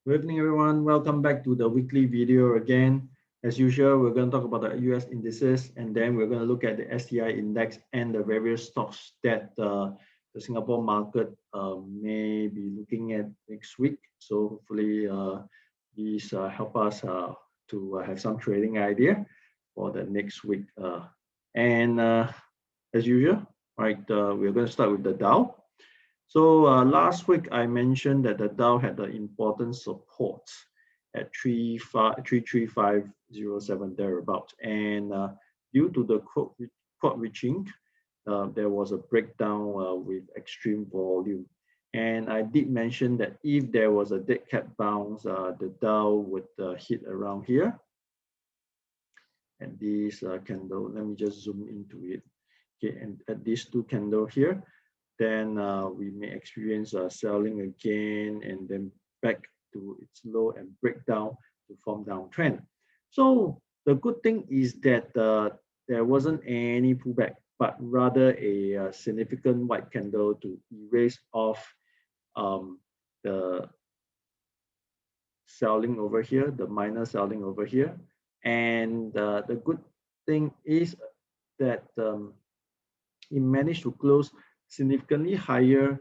Good evening, everyone. Welcome back to the weekly video again. As usual, we're going to talk about the US indices, and then we're going to look at the STI index and the various stocks that the Singapore market may be looking at next week. So hopefully these help us to have some trading idea for the next week. As usual, right, we're going to start with the Dow. So last week I mentioned that the Dow had the important support at 33507 thereabouts, and due to the quote reaching, there was a breakdown with extreme volume. And I did mention that if there was a dead cat bounce, the Dow would hit around here. And this candle, let me just zoom into it. Okay, and at these two candles here, then we may experience selling again and then back to its low and break down to form downtrend. So the good thing is that there wasn't any pullback, but rather a significant white candle to erase off the selling over here, the minor selling over here. And the good thing is that it managed to close significantly higher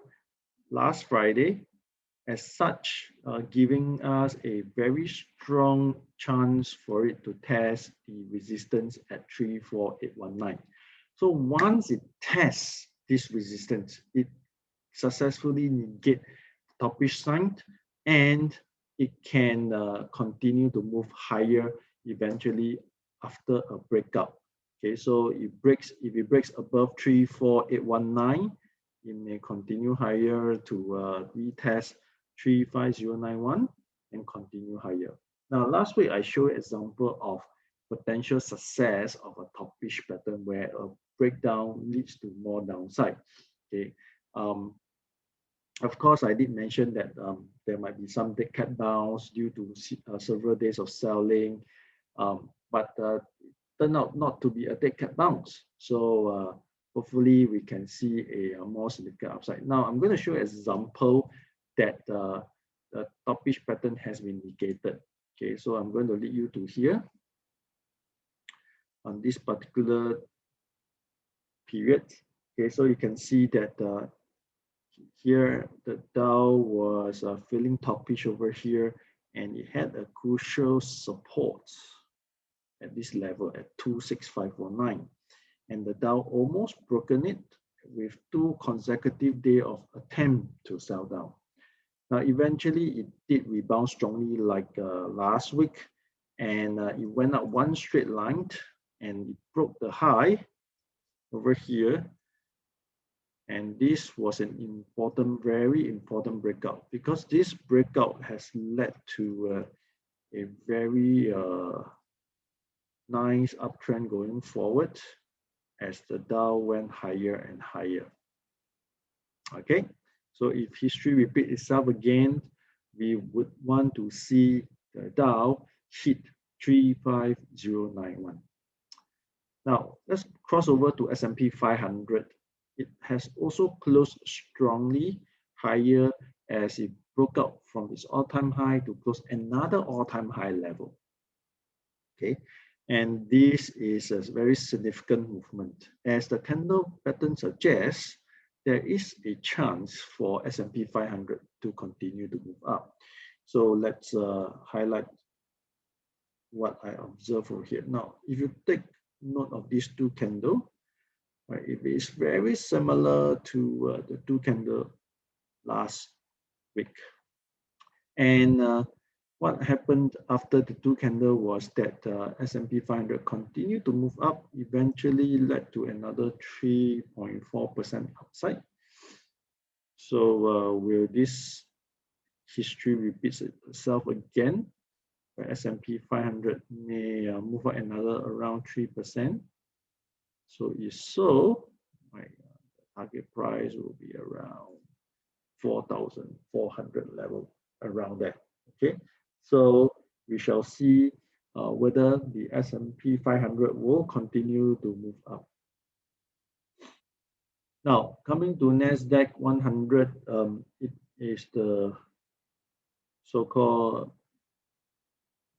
last Friday, as such giving us a very strong chance for it to test the resistance at 34819. So once it tests this resistance, it successfully negate topish sign, and it can continue to move higher eventually after a breakout. Okay, so if it breaks above 34819, it may continue higher to retest 35091 and continue higher. Now, last week I showed an example of potential success of a topish pattern where a breakdown leads to more downside. Okay, of course, I did mention that there might be some dead cat bounce due to several days of selling, but turned out not to be a dead cat bounce. So hopefully we can see a more significant upside. Now I'm going to show an example that the topish pattern has been negated. Okay, so I'm going to lead you to here on this particular period. Okay, so you can see that here the Dow was feeling topish over here, and it had a crucial support at this level at 26519, and the Dow almost broken it with 2 consecutive days of attempt to sell down. Now eventually it did rebound strongly like last week, and it went up one straight line and it broke the high over here, and this was an important, very important breakout, because this breakout has led to a very nice uptrend going forward as the Dow went higher and higher. Okay, so if history repeats itself again, we would want to see the Dow hit 35091. Now let's cross over to S&P 500. It has also closed strongly higher as it broke out from its all-time high to close another all-time high level. Okay, and this is a very significant movement. As the candle pattern suggests, there is a chance for S&P 500 to continue to move up. So let's highlight what I observe over here. Now, if you take note of these two candles, right, it is very similar to the two candles last week. And what happened after the two candles was that S&P 500 continued to move up, eventually led to another 3.4% upside. So will this history repeat itself again, where S&P 500 may move up another around 3%? So if so, my target price will be around 4,400 level, around that. Okay, so we shall see whether the S&P 500 will continue to move up. Now, coming to Nasdaq 100, it is the so-called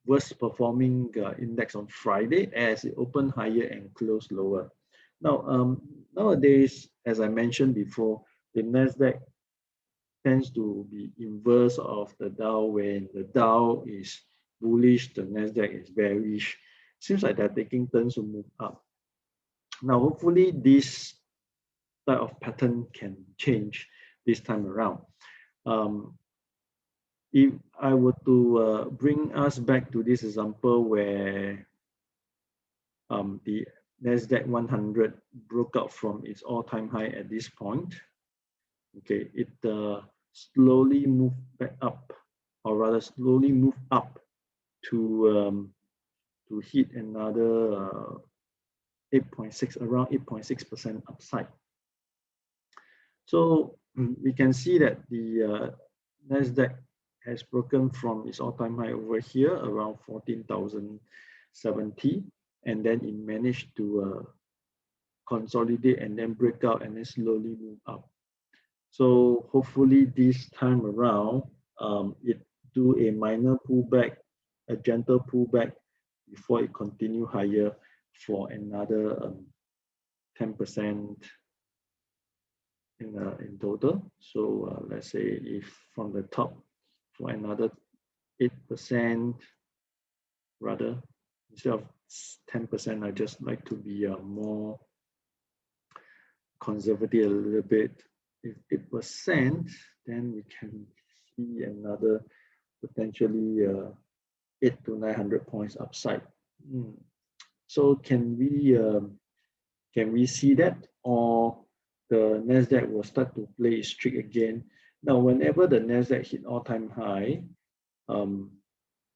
worst performing index on Friday as it opened higher and closed lower. Now, nowadays, as I mentioned before, the Nasdaq tends to be inverse of the Dow. When the Dow is bullish, the Nasdaq is bearish. Seems like they're taking turns to move up. Now, hopefully, this type of pattern can change this time around. If I were to bring us back to this example where the Nasdaq 100 broke out from its all-time high at this point, okay, it slowly moved back up, or rather slowly moved up to hit another 8.6, around 8.6% upside. So we can see that the Nasdaq has broken from its all-time high over here around 14,070, and then it managed to consolidate and then break out and then slowly move up. So hopefully this time around, it do a minor pullback, a gentle pullback before it continue higher for another 10% in total. So let's say if from the top for another 8%, rather, instead of 10%, I just like to be more conservative a little bit. If 8%, then we can see another potentially 800 to 900 points upside. So can we see that, or the Nasdaq will start to play its trick again? Now, whenever the Nasdaq hit all-time high,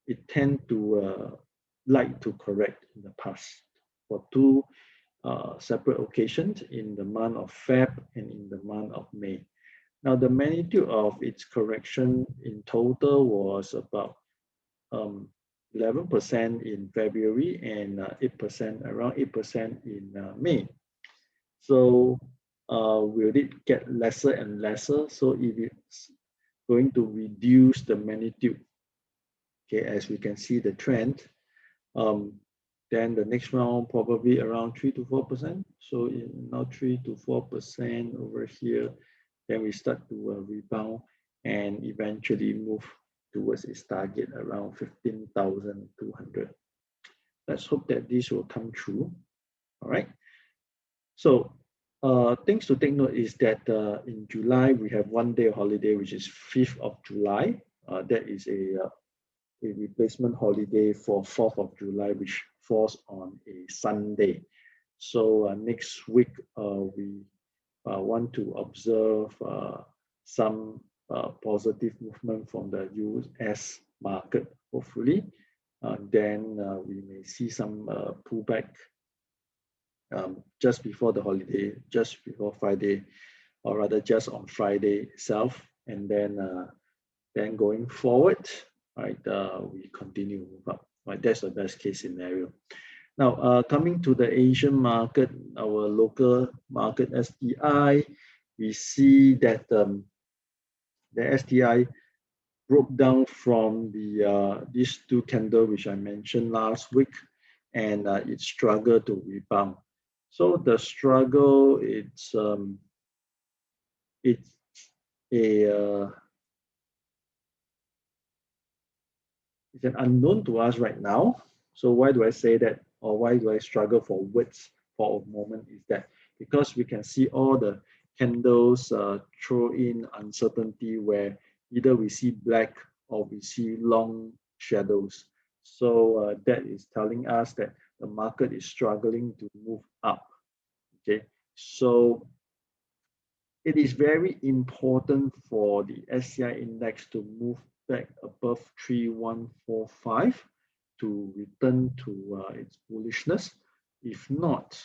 it tend to like to correct in the past for two separate occasions, in the month of Feb and in the month of May. Now, the magnitude of its correction in total was about 11% in February and 8%, around 8% in May. So will it get lesser and lesser? So if it's going to reduce the magnitude, okay, as we can see the trend, then the next round probably around 3 to 4%. So now 3 to 4% over here, then we start to rebound and eventually move towards its target around 15,200. Let's hope that this will come true. All right. So things to take note is that in July we have 1 day holiday, which is 5th of July. That is a replacement holiday for 4th of July, which falls on a Sunday. So next week we want to observe some positive movement from the US market, hopefully. Then we may see some pullback just before the holiday, just before Friday, or rather just on Friday itself. And then going forward, right, we continue to move up. Right, that's the best case scenario. Now, coming to the Asian market, our local market STI, we see that the STI broke down from the these two candles which I mentioned last week, and it struggled to rebound. So the struggle, it's an unknown to us right now. So why do I say that, or why do I struggle for words for a moment, is that because we can see all the candles throw in uncertainty, where either we see black or we see long shadows. So that is telling us that the market is struggling to move up. Okay, so it is very important for the SCI index to move back above 3145 to return to its bullishness. If not,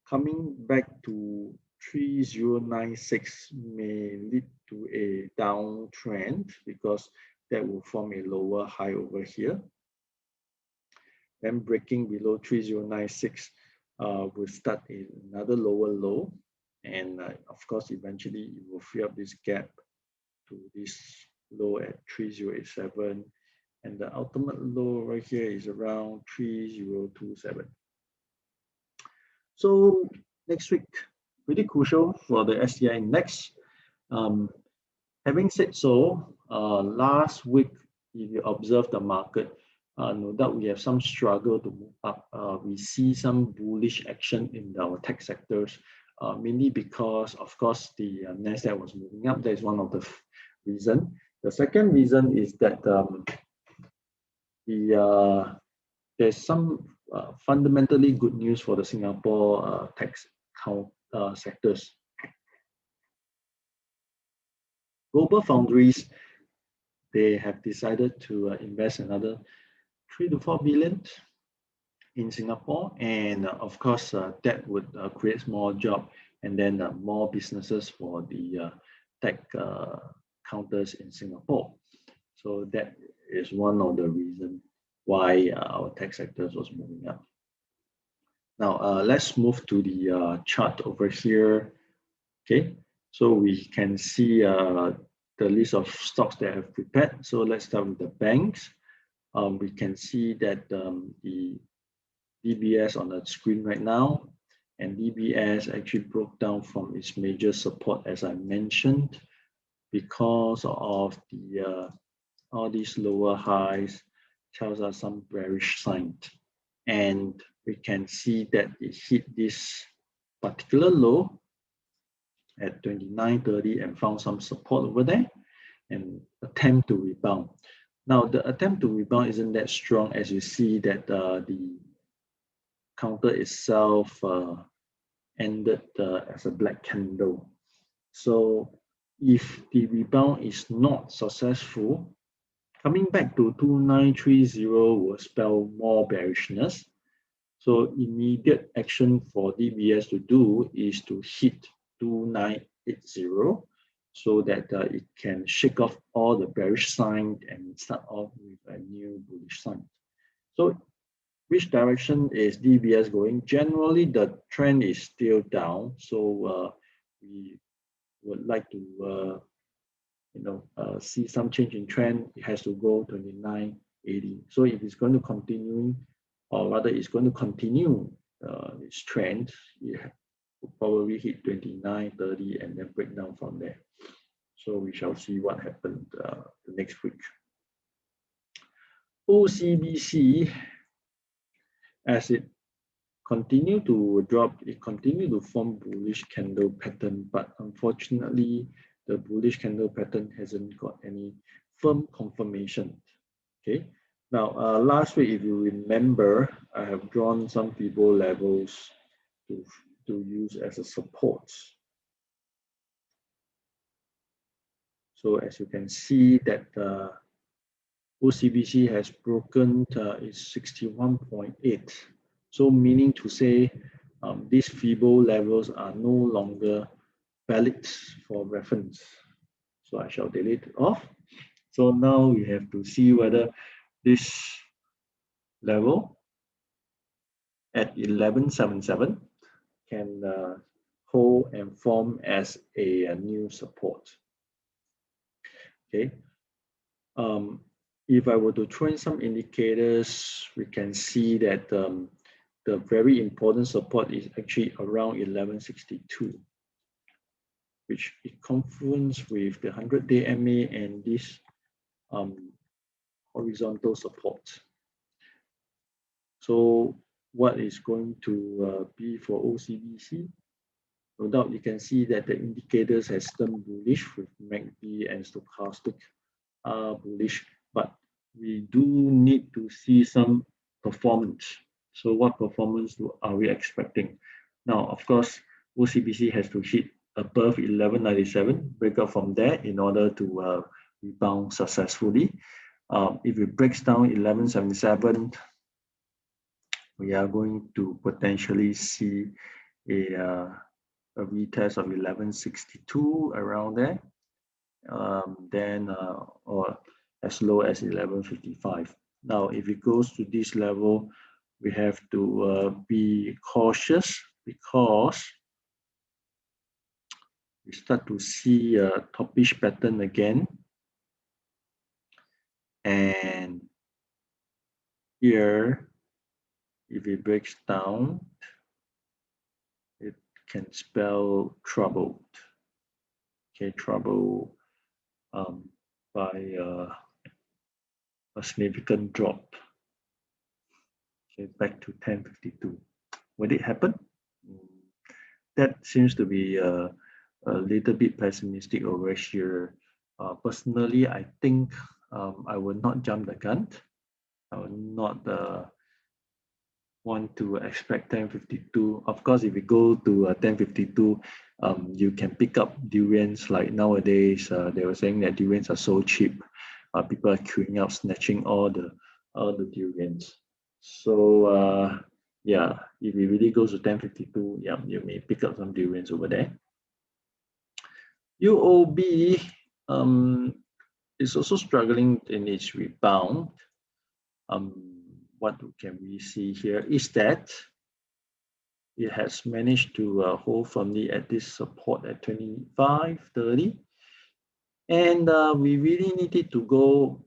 coming back to 3096 may lead to a downtrend, because that will form a lower high over here. Then breaking below 3096 will start another lower low, and of course eventually it will fill up this gap to this low at 3087, and the ultimate low right here is around 3027. So next week, pretty crucial for the STI index. Having said so, last week, if you observe the market, no doubt we have some struggle to move up. We see some bullish action in our tech sectors, mainly because, of course, the Nasdaq was moving up. That is one of the reasons. The second reason is that there's some fundamentally good news for the Singapore tech sectors. Global foundries, they have decided to invest another 3 to 4 billion in Singapore, and of course that would create more jobs and then more businesses for the tech counters in Singapore. So that is one of the reasons why our tech sectors was moving up. Now let's move to the chart over here. Okay, so we can see the list of stocks that I have prepared. So let's start with the banks. We can see that the DBS on the screen right now, and DBS actually broke down from its major support, as I mentioned, because of the all these lower highs tells us some bearish sign, and we can see that it hit this particular low at 29.30 and found some support over there and attempt to rebound. Now the attempt to rebound isn't that strong, as you see that the counter itself ended as a black candle. So if the rebound is not successful, coming back to 2930 will spell more bearishness. So immediate action for DBS to do is to hit 2980 so that it can shake off all the bearish sign and start off with a new bullish sign. So which direction is DBS going? Generally, the trend is still down. So we would like to see some change in trend. It has to go 2980. So if it's going to continue, or rather it's going to continue its trend, it will probably hit 2930 and then break down from there. So we shall see what happened the next week. OCBC, as it continued to drop, it continued to form bullish candle pattern, but unfortunately the bullish candle pattern hasn't got any firm confirmation. Okay, now last week, if you remember, I have drawn some Fibo levels to use as a support. So as you can see that OCBC has broken its 61.8. So meaning to say these Fibo levels are no longer valid for reference. So I shall delete it off. So now we have to see whether this level at 1177 can hold and form as a new support. Okay. If I were to throw in some indicators, we can see that the very important support is actually around 1162, which is confluence with the 100-day MA and this horizontal support. So what is going to be for OCBC? No doubt you can see that the indicators has turned bullish with MACD and stochastic bullish, but we do need to see some performance. So what performance are we expecting? Now, of course, OCBC has to hit above 1197, break up from there in order to rebound successfully. If it breaks down 1177, we are going to potentially see a retest of 1162 around there, then or as low as 1155. Now, if it goes to this level, we have to be cautious because we start to see a toppish pattern again. And here, if it breaks down, it can spell troubled. Okay, trouble by a significant drop. Okay, back to 1052. Will it happen? That seems to be a little bit pessimistic over here. Personally, I think I will not jump the gun. I will not want to expect 1052. Of course, if we go to 1052, you can pick up durians. Like nowadays, they were saying that durians are so cheap. People are queuing up, snatching all the durians. So yeah, if it really goes to 1052, yeah, you may pick up some durians over there. UOB is also struggling in its rebound. What can we see here is that it has managed to hold firmly at this support at 25.30, and we really needed to go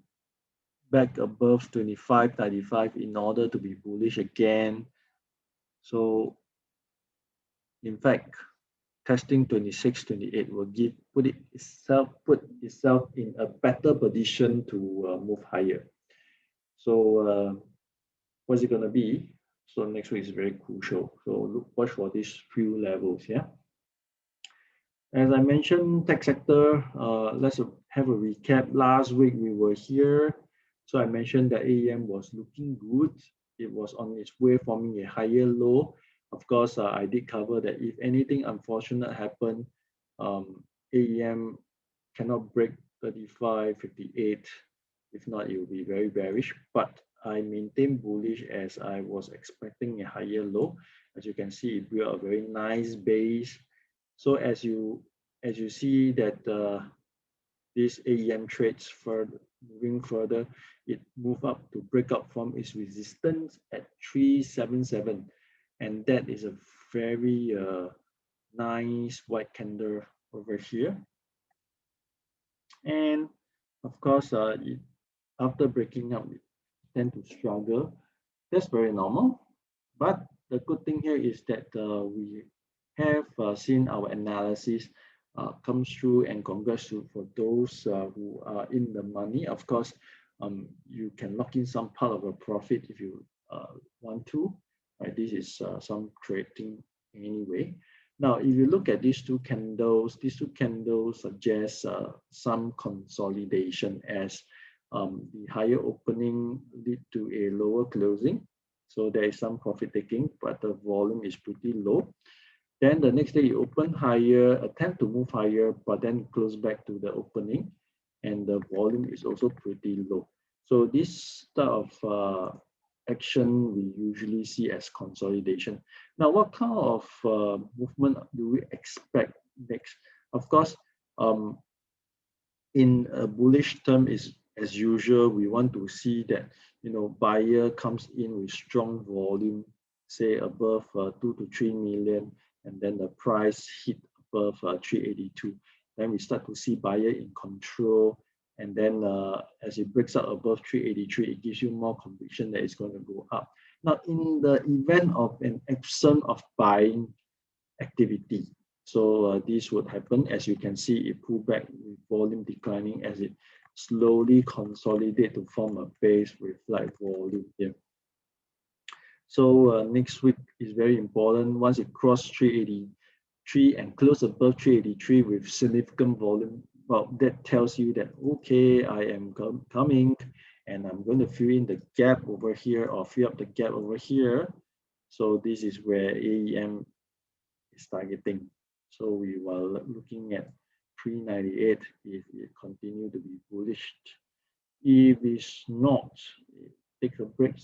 back above 25.95 in order to be bullish again. So in fact, testing 26.28 will put itself in a better position to move higher. So what's it going to be? So next week is very crucial. So watch for these few levels. Yeah. As I mentioned, tech sector. Let's have a recap. Last week we were here. So I mentioned that AEM was looking good. It was on its way forming a higher low. Of course, I did cover that if anything unfortunate happened, AEM cannot break 35.58. If not, it will be very bearish. But I maintain bullish as I was expecting a higher low. As you can see, it built a very nice base. So as you see that this AEM trades moving further, it moved up to break up from its resistance at 377, and that is a very nice white candle over here. And of course, after breaking up, it tend to struggle. That's very normal. But the good thing here is that we have seen our analysis comes through, and congrats for those who are in the money. Of course, you can lock in some part of a profit if you want to. Right? This is some trading anyway. Now, if you look at these two candles suggest some consolidation as the higher opening lead to a lower closing. So there is some profit taking, but the volume is pretty low. Then the next day you open higher, attempt to move higher, but then close back to the opening, and the volume is also pretty low. So this type of action we usually see as consolidation. Now, what kind of movement do we expect next? Of course, in a bullish term, is as usual, we want to see that buyer comes in with strong volume, say above 2 to 3 million, and then the price hit above 382. Then we start to see buyer in control, and then as it breaks out above 383, it gives you more conviction that it's going to go up. Now, in the event of an absence of buying activity, so this would happen. As you can see, it pulled back with volume declining as it slowly consolidate to form a base with like volume here. So next week is very important. Once it crossed 383 and close above 383 with significant volume, well, that tells you that, okay, I am coming, and I'm going to fill in the gap over here, or fill up the gap over here. So this is where AEM is targeting. So we were looking at 398 if it continue to be bullish. If it's not, it takes a break.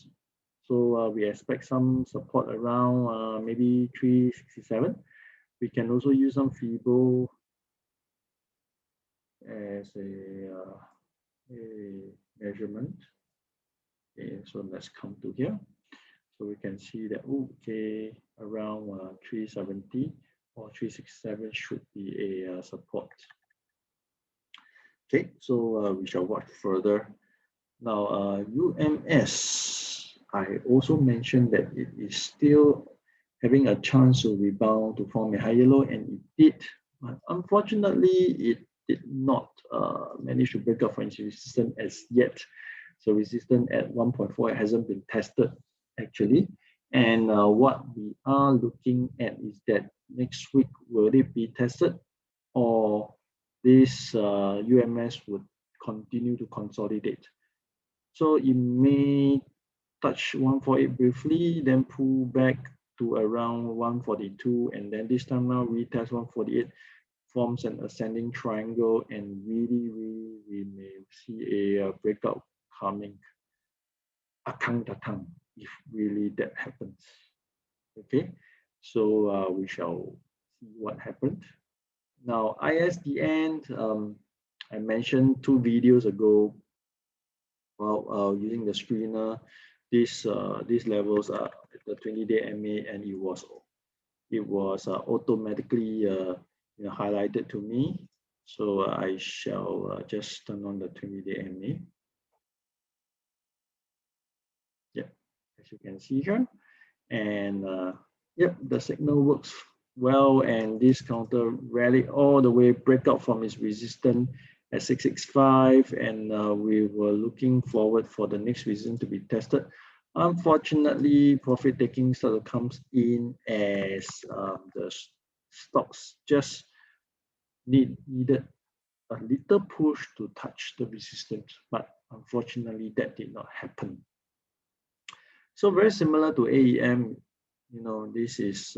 So we expect some support around maybe 367. We can also use some Fibo as a measurement. Okay, so let's come to here. So we can see that, okay, around 370 or 367 should be a support. Okay, so we shall watch further. Now, UMS, I also mentioned that it is still having a chance to rebound to form a higher low, and it did. But unfortunately, it did not manage to break out from its resistance as yet. So resistance at 1.4 hasn't been tested actually. And what we are looking at is that next week, will it be tested, or this UMS would continue to consolidate? So it may touch 148 briefly, then pull back to around 142, and then this time now retest 148, forms an ascending triangle, and really we may see a breakout coming. Akang datang, if really that happens. Okay, so we shall see what happened. Now ISDN, I mentioned 2 videos ago while using the screener. These levels are the 20-day MA, and it was automatically highlighted to me. So I shall just turn on the 20-day MA. Yeah, as you can see here, and yep, the signal works well, and this counter rallied all the way, break out from its resistance at 665, and we were looking forward for the next resistance to be tested. Unfortunately, profit taking started comes in as the stocks just needed a little push to touch the resistance, but unfortunately that did not happen. So very similar to AEM, this is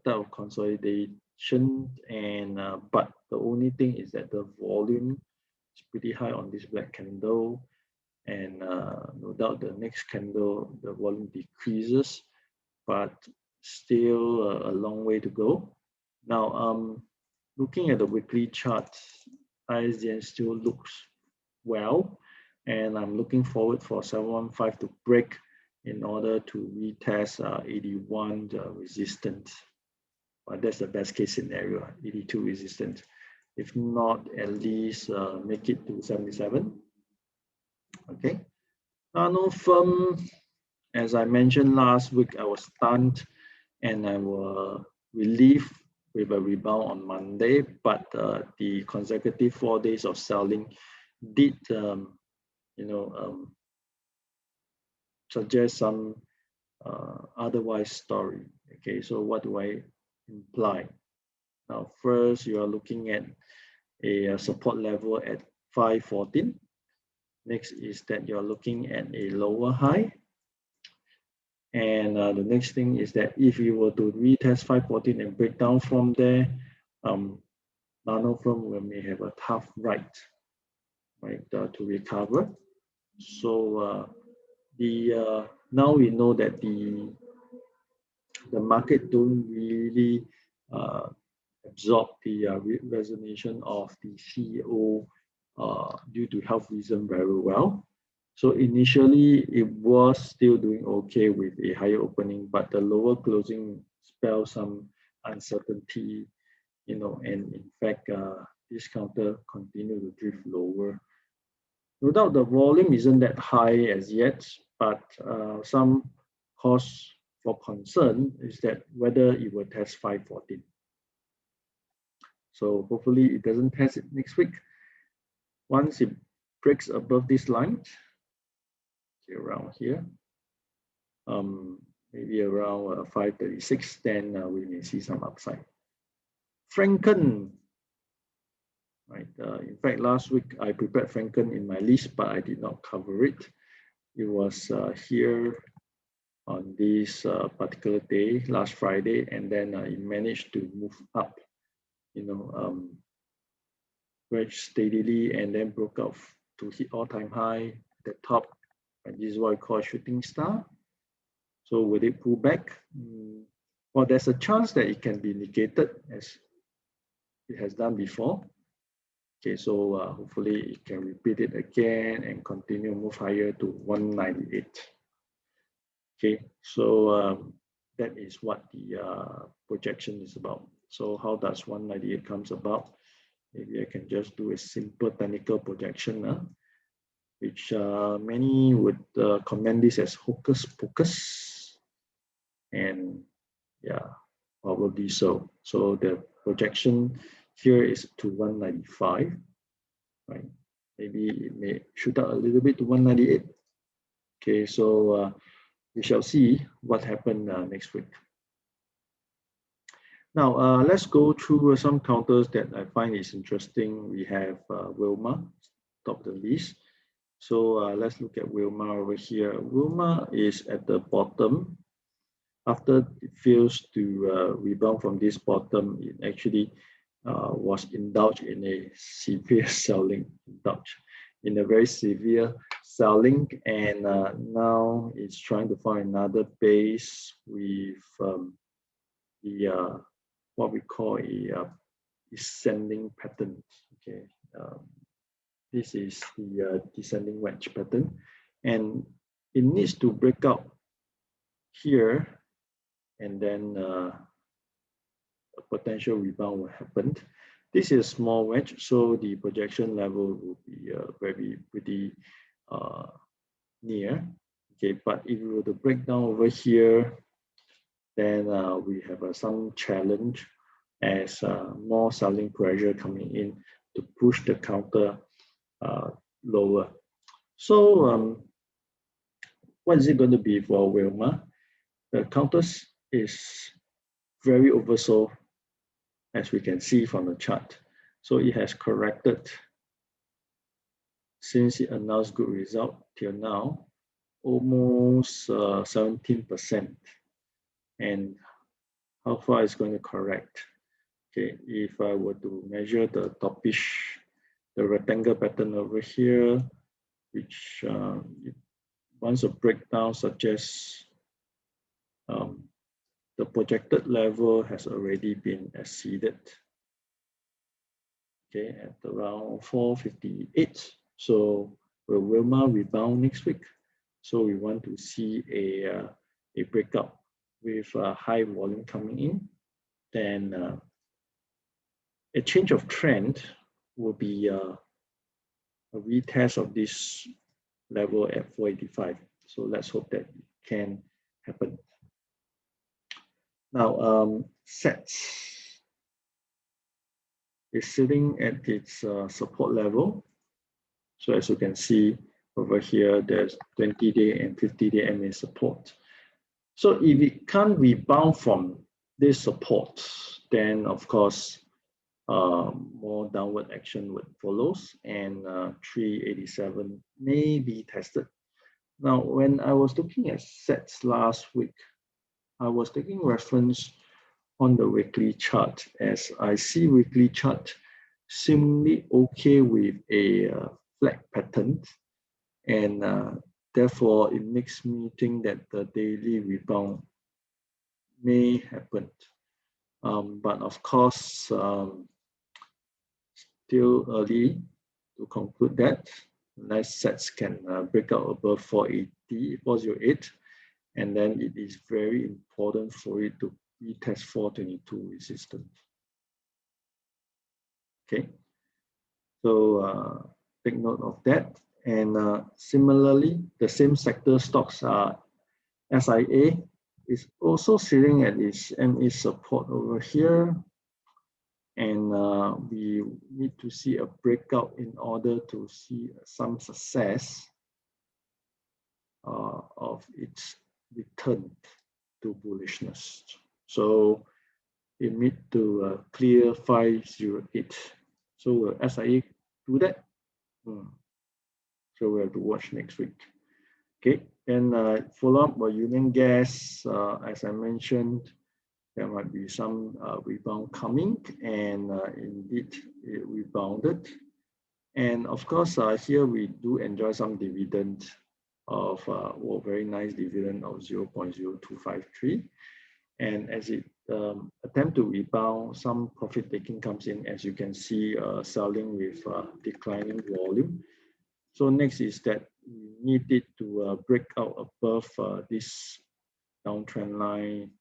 type of consolidation, and but the only thing is that the volume is pretty high on this black candle, and no doubt the next candle the volume decreases, but still a long way to go. Now, looking at the weekly chart, ISDN still looks well, and I'm looking forward for 715 to break in order to retest 81 resistance. But that's the best case scenario, 82 resistance. If not, at least make it to 77. Okay. Nanofilm, as I mentioned last week, I was stunned and I was relieved with a rebound on Monday, but the consecutive 4 days of selling did, suggest some otherwise story. Okay, so what do I imply? Now, first, you are looking at a support level at 514. Next is that you're looking at a lower high. And the next thing is that if you were to retest 514 and break down from there, Nanofilm may have a tough ride, right, to recover. So now we know that the market don't really absorb the resignation of the CEO due to health reason very well. So initially it was still doing okay with a higher opening, but the lower closing spells some uncertainty, and in fact this counter continued to drift lower. No doubt the volume isn't that high as yet, but some cause for concern is that whether it will test 514. So hopefully it doesn't test it next week. Once it breaks above this line, around here, maybe around 536, then we may see some upside. Frencken, right? In fact, last week I prepared Frencken in my list, but I did not cover it. It was here on this particular day, last Friday, and then it managed to move up, very steadily, and then broke out to hit all-time high at the top. And this is what I call a shooting star. So will it pull back? Well, there's a chance that it can be negated as it has done before. Okay, so hopefully it can repeat it again and continue move higher to 198. Okay, so that is what the projection is about. So how does 198 comes about? Maybe I can just do a simple technical projection. which many would comment this as hocus pocus, and yeah, probably so. So the projection here is to 195, right? Maybe it may shoot up a little bit to 198. Okay, so we shall see what happened next week. Now, let's go through some counters that I find is interesting. We have Wilmar, top of the list. So let's look at Wilmar over here. Wilmar is at the bottom. After it fails to rebound from this bottom, it actually was indulged in a severe selling, and now it's trying to find another base with the what we call a descending pattern. Okay, this is the descending wedge pattern, and it needs to break out here, and then a potential rebound will happen. This is a small wedge, so the projection level will be pretty near. Okay, but if we were to break down over here, then we have some challenge as more selling pressure coming in to push the counter lower. So what is it going to be for Wilmar? The counters is very oversold, as we can see from the chart. So it has corrected since it announced good result till now, almost 17%. And how far is going to correct? Okay, if I were to measure the topish, the rectangle pattern over here, which once a breakdown suggests the projected level has already been exceeded. Okay, at around 458. So will Wilmar rebound next week? So we want to see a breakout with high volume coming in. Then a change of trend will be a retest of this level at 485. So let's hope that it can happen. Now, SETS is sitting at its support level. So as you can see over here, there's 20-day and 50-day MA support. So if it can't rebound from this support, then of course, more downward action would follow, and 387 may be tested. Now, when I was looking at SETS last week, I was taking reference on the weekly chart, as I see weekly chart seemingly okay with a flat pattern, and therefore it makes me think that the daily rebound may happen. But of course, still early to conclude that, unless SETS can break out above 408, and then it is very important for it to retest 422 resistance. Okay, so take note of that. And similarly, the same sector stocks are SIA is also sitting at its MA support over here. And we need to see a breakout in order to see some success of its return to bullishness. So it need to clear 508. So will SIA do that? So we have to watch next week. Okay, and follow up by Union Gas. As I mentioned, there might be some rebound coming, and indeed it rebounded. And of course, here we do enjoy some dividend of a very nice dividend of 0.0253. And as it attempt to rebound, some profit taking comes in, as you can see, selling with declining volume. So next is that we need it to break out above this downtrend line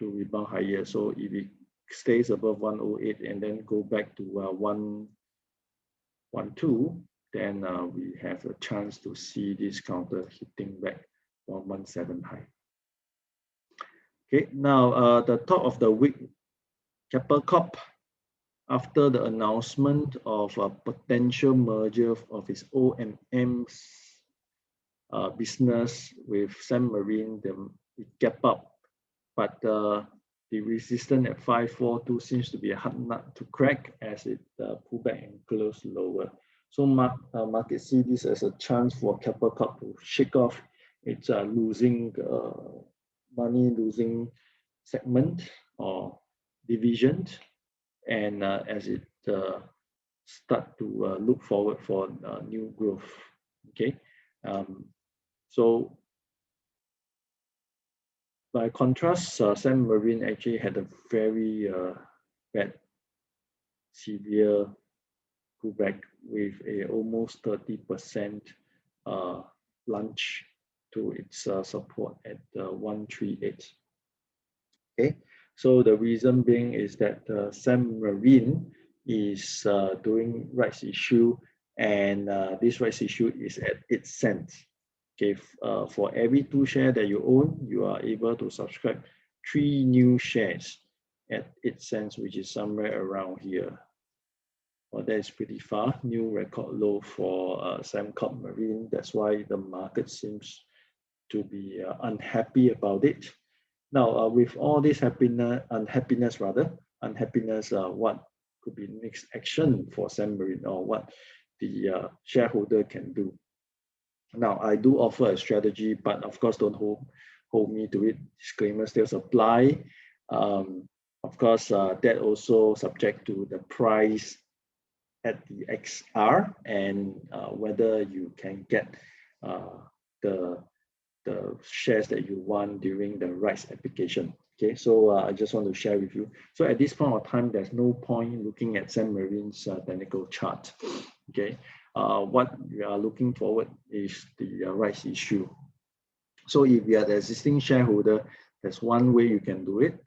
to rebound higher. So if it stays above 108 and then go back to 112, then we have a chance to see this counter hitting back 117 high. Okay, now the top of the week, Keppel Corp, after the announcement of a potential merger of its O&M business with Sembcorp Marine, it kept up, but the resistance at 542 seems to be a hard nut to crack as it pulled back and closed lower. So market see this as a chance for Keppel Corp to shake off its losing segment or division, and as it start to look forward for new growth. Okay, so by contrast, Sembcorp Marine actually had a very bad, severe pullback with a almost 30% plunge to its support at 138. Okay, so the reason being is that Sembcorp Marine is doing rights issue, and this rights issue is at 8 cents. Okay, for every 2 shares that you own, you are able to subscribe 3 new shares at 8 cents, which is somewhere around here. Well, that is pretty far. New record low for Sembcorp Marine. That's why the market seems to be unhappy about it. Now, with all this unhappiness, what could be next action for Sembcorp Marine, or what the shareholder can do? Now, I do offer a strategy, but of course, don't hold me to it. Disclaimer still apply. Of course, that also subject to the price at the XR and whether you can get the shares that you want during the rights application. Okay, so I just want to share with you. So at this point of time, there's no point looking at Sembcorp Marine's technical chart. Okay, what we are looking forward is the rights issue. So if you are the existing shareholder, there's one way you can do it,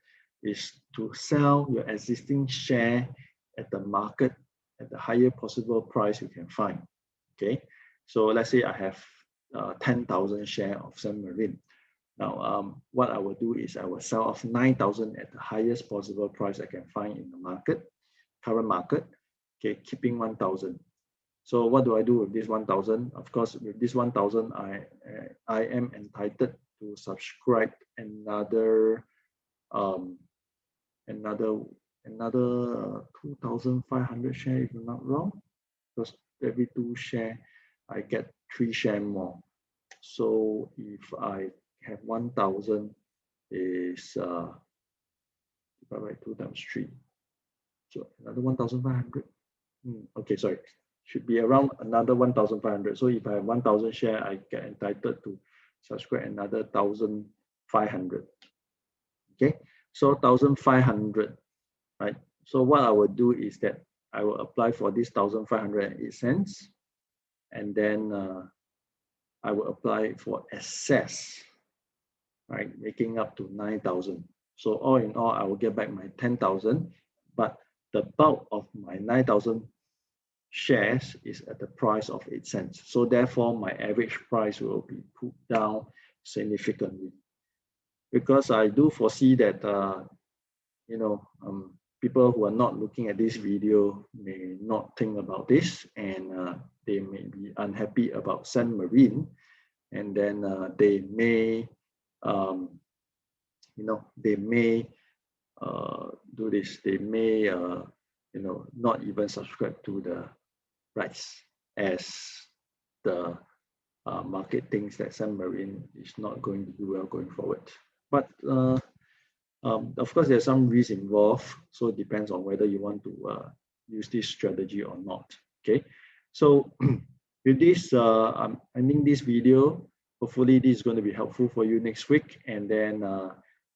is to sell your existing share at the market at the higher possible price you can find. Okay, so let's say I have 10,000 shares of Sembcorp Marine. Now, what I will do is I will sell off 9,000 at the highest possible price I can find in the market, current market. Okay, keeping 1,000. So what do I do with this 1,000? Of course, with this 1,000, I am entitled to subscribe another 2,500 shares, if I'm not wrong, because every 2 shares I get 3 shares more. So if I have 1,000 is if I write 2 times 3, so another 1,500. Okay, sorry, should be around another 1,500. So if I have 1,000 shares, I get entitled to subscribe another 1,500. Okay, so 1,500, right? So what I will do is that I will apply for this 1,508 cents, and then I will apply for excess, right, making up to 9,000. So all in all, I will get back my 10,000, but the bulk of my 9,000 shares is at the price of 8 cents. So therefore, my average price will be put down significantly, because I do foresee that people who are not looking at this video may not think about this, and they may be unhappy about Sembcorp Marine, and then they may do this. They may not even subscribe to the rights, as the market thinks that Sembcorp Marine is not going to do well going forward. But of course, there's some risk involved, so it depends on whether you want to use this strategy or not. Okay, so with this, I'm ending this video. Hopefully, this is going to be helpful for you next week, and then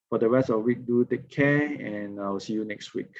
for the rest of the week, do take care, and I'll see you next week.